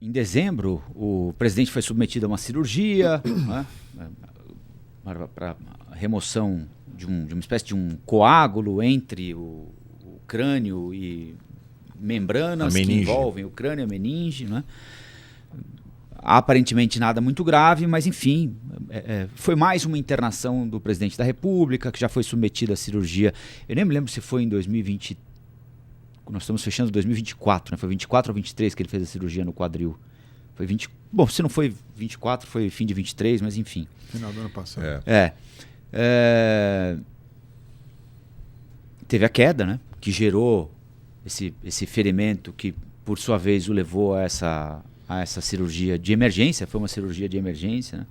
Em dezembro, o presidente foi submetido a uma cirurgia, né, para remoção de uma espécie de um coágulo entre o crânio e membranas que envolvem o crânio e a meninge, né? Aparentemente nada muito grave, mas enfim, foi mais uma internação do presidente da República, que já foi submetido à cirurgia. Eu nem me lembro se foi em 2020, nós estamos fechando 2024, né? Foi 24 ou 23 que ele fez a cirurgia no quadril. Foi 20, bom, se não foi 24, foi fim de 23, mas enfim. Final do ano passado. Teve a queda, né? Que gerou esse ferimento que, por sua vez, o levou a essa cirurgia de emergência. Foi uma cirurgia de emergência, né?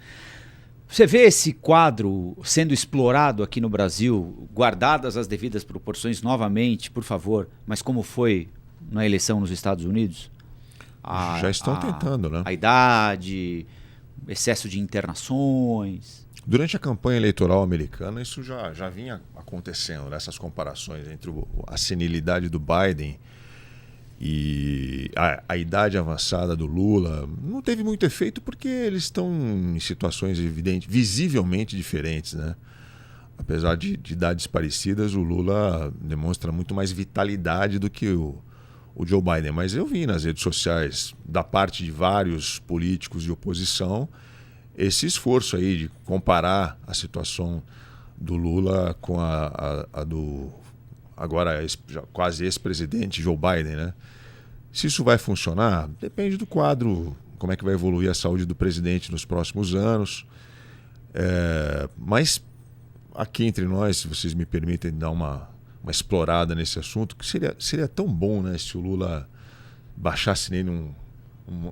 Você vê esse quadro sendo explorado aqui no Brasil, guardadas as devidas proporções novamente, por favor, mas como foi na eleição nos Estados Unidos? Já estão tentando, né? A idade, excesso de internações. Durante a campanha eleitoral americana, isso já vinha acontecendo, né? Essas comparações entre a senilidade do Biden e a idade avançada do Lula. Não teve muito efeito porque eles estão em situações visivelmente diferentes, né? Apesar de idades parecidas, o Lula demonstra muito mais vitalidade do que o Joe Biden. Mas eu vi nas redes sociais, da parte de vários políticos de oposição, esse esforço aí de comparar a situação do Lula com a do agora quase ex-presidente Joe Biden, né? Se isso vai funcionar, depende do quadro, como é que vai evoluir a saúde do presidente nos próximos anos. Mas aqui entre nós, se vocês me permitem dar uma explorada nesse assunto, que seria tão bom, né, se o Lula baixasse nele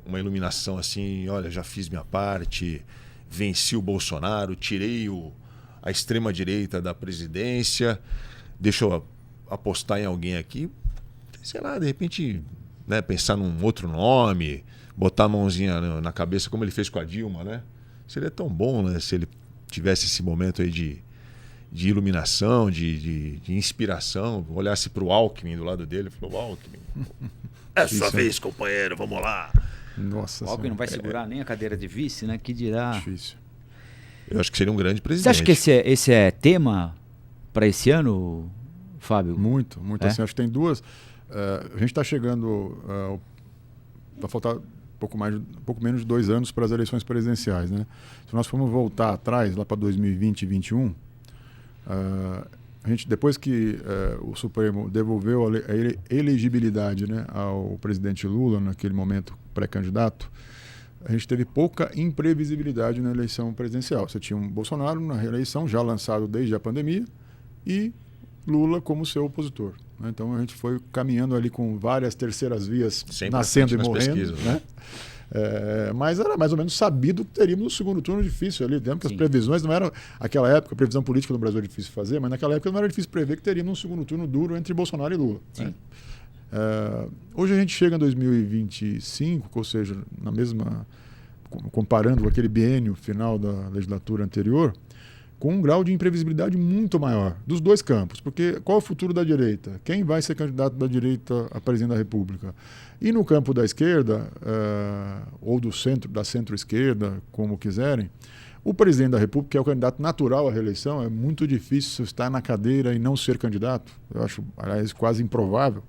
uma iluminação assim: olha, já fiz minha parte, venci o Bolsonaro, tirei a extrema-direita da presidência, deixa eu apostar em alguém aqui, sei lá, de repente, né, pensar num outro nome, botar a mãozinha na cabeça como ele fez com a Dilma, né? Seria tão bom, né, se ele tivesse esse momento aí de iluminação, de inspiração, olhasse para o Alckmin do lado dele e falou: Alckmin, é sua vez, companheiro, vamos lá. Nossa, o Alckmin não vai segurar nem a cadeira de vice, né? Que dirá. Difícil. Eu acho que seria um grande presidente. Você acha que esse é tema para esse ano, Fábio? Muito. Assim, acho que tem duas. A gente está chegando. Vai faltar pouco menos de 2 anos para as eleições presidenciais, né? Se nós formos voltar atrás, lá para 2020 e 2021, a gente, depois que o Supremo devolveu a elegibilidade, né, ao presidente Lula, naquele momento pré-candidato, a gente teve pouca imprevisibilidade na eleição presidencial. Você tinha um Bolsonaro na reeleição, já lançado desde a pandemia, e Lula como seu opositor, né? Então a gente foi caminhando ali com várias terceiras vias sempre nascendo e morrendo, pesquisas, né? Mas era mais ou menos sabido que teríamos um segundo turno difícil ali. Lembra que as previsões não eram... Aquela época, a previsão política no Brasil era difícil de fazer, mas naquela época não era difícil prever que teríamos um segundo turno duro entre Bolsonaro e Lula. Né? Hoje a gente chega em 2025, ou seja, comparando com aquele biênio final da legislatura anterior, com um grau de imprevisibilidade muito maior dos dois campos. Porque qual é o futuro da direita? Quem vai ser candidato da direita a presidente da República? E no campo da esquerda, ou do centro, da centro-esquerda, como quiserem, o presidente da República, que é o candidato natural à reeleição, é muito difícil estar na cadeira e não ser candidato. Eu acho, aliás, quase improvável.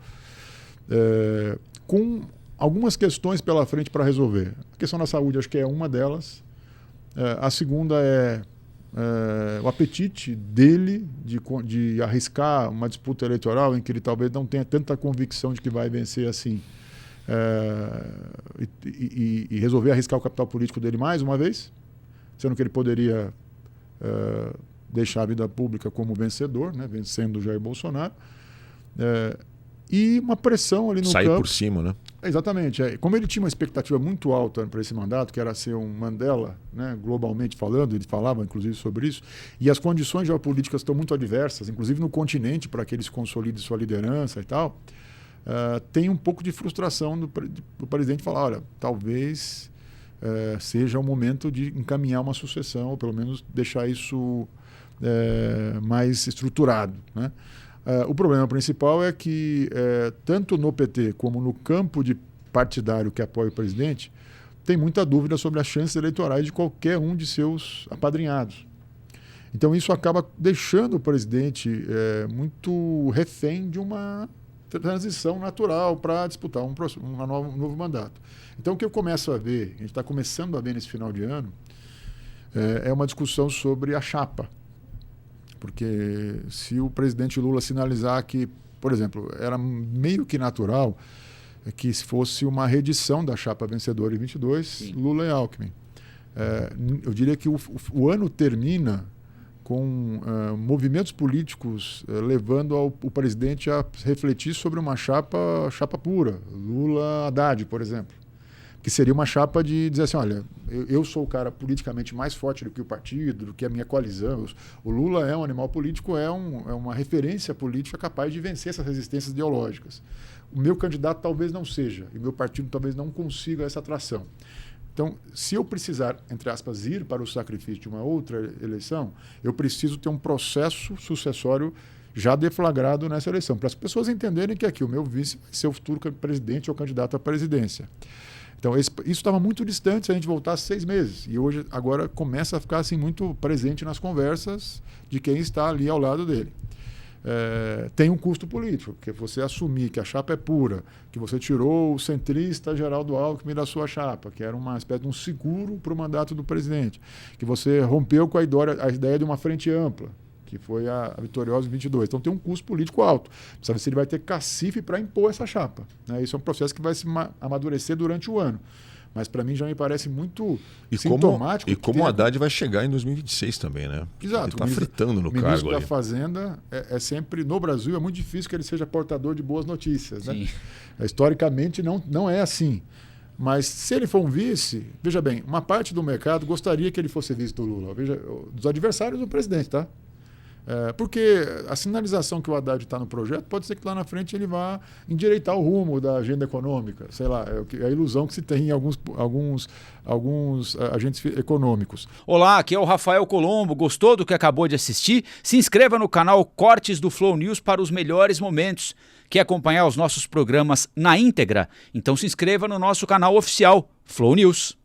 Com algumas questões pela frente para resolver. A questão da saúde, acho que é uma delas. A segunda é o apetite dele de arriscar uma disputa eleitoral em que ele talvez não tenha tanta convicção de que vai vencer assim, e resolver arriscar o capital político dele mais uma vez, sendo que ele poderia deixar a vida pública como vencedor, né, vencendo o Jair Bolsonaro, e uma pressão ali no campo. Sair por cima, né? Exatamente. Como ele tinha uma expectativa muito alta para esse mandato, que era ser um Mandela, né, globalmente falando, ele falava inclusive sobre isso, e as condições geopolíticas estão muito adversas, inclusive no continente, para que ele se consolide sua liderança e tal, tem um pouco de frustração do presidente falar: olha, talvez seja o momento de encaminhar uma sucessão, ou pelo menos deixar isso mais estruturado, né? O problema principal é que, tanto no PT como no campo de partidário que apoia o presidente tem muita dúvida sobre as chances eleitorais de qualquer um de seus apadrinhados. Então isso acaba deixando o presidente muito refém de uma transição natural para disputar um novo mandato. Então o que eu começo a ver, a gente está começando a ver nesse final de ano, é uma discussão sobre a chapa. Porque se o presidente Lula sinalizar que, por exemplo, era meio que natural que se fosse uma reedição da chapa vencedora em 22, sim, Lula e Alckmin. Eu diria que o ano termina com movimentos políticos levando o presidente a refletir sobre uma chapa pura, Lula-Haddad, por exemplo, que seria uma chapa de dizer assim, olha, eu sou o cara politicamente mais forte do que o partido, do que a minha coalizão. O Lula é um animal político, é uma referência política capaz de vencer essas resistências ideológicas. O meu candidato talvez não seja, e o meu partido talvez não consiga essa atração. Então, se eu precisar, entre aspas, ir para o sacrifício de uma outra eleição, eu preciso ter um processo sucessório já deflagrado nessa eleição, para as pessoas entenderem que aqui o meu vice vai ser o futuro presidente ou candidato à presidência. Então, isso estava muito distante se a gente voltasse 6 meses. E hoje, agora, começa a ficar assim, muito presente nas conversas de quem está ali ao lado dele. Tem um custo político, porque você assumir que a chapa é pura, que você tirou o centrista Geraldo Alckmin da sua chapa, que era uma espécie de um seguro para o mandato do presidente, que você rompeu com a ideia de uma frente ampla, que foi a vitoriosa em 22. Então tem um custo político alto. Precisa ver se ele vai ter cacife para impor essa chapa. Isso é um processo que vai se amadurecer durante o ano. Mas para mim já me parece muito sintomático. E como o Haddad vai chegar em 2026 também, né? Exato. Ele está fritando no cargo. O ministro da Fazenda é sempre, no Brasil, é muito difícil que ele seja portador de boas notícias. Né? Historicamente não é assim. Mas se ele for um vice, veja bem, uma parte do mercado gostaria que ele fosse vice do Lula. Veja, dos adversários do presidente, tá? Porque a sinalização que o Haddad está no projeto pode ser que lá na frente ele vá endireitar o rumo da agenda econômica, sei lá, é a ilusão que se tem em alguns agentes econômicos. Olá, aqui é o Rafael Colombo. Gostou do que acabou de assistir? Se inscreva no canal Cortes do Flow News para os melhores momentos. Quer acompanhar os nossos programas na íntegra? Então se inscreva no nosso canal oficial Flow News.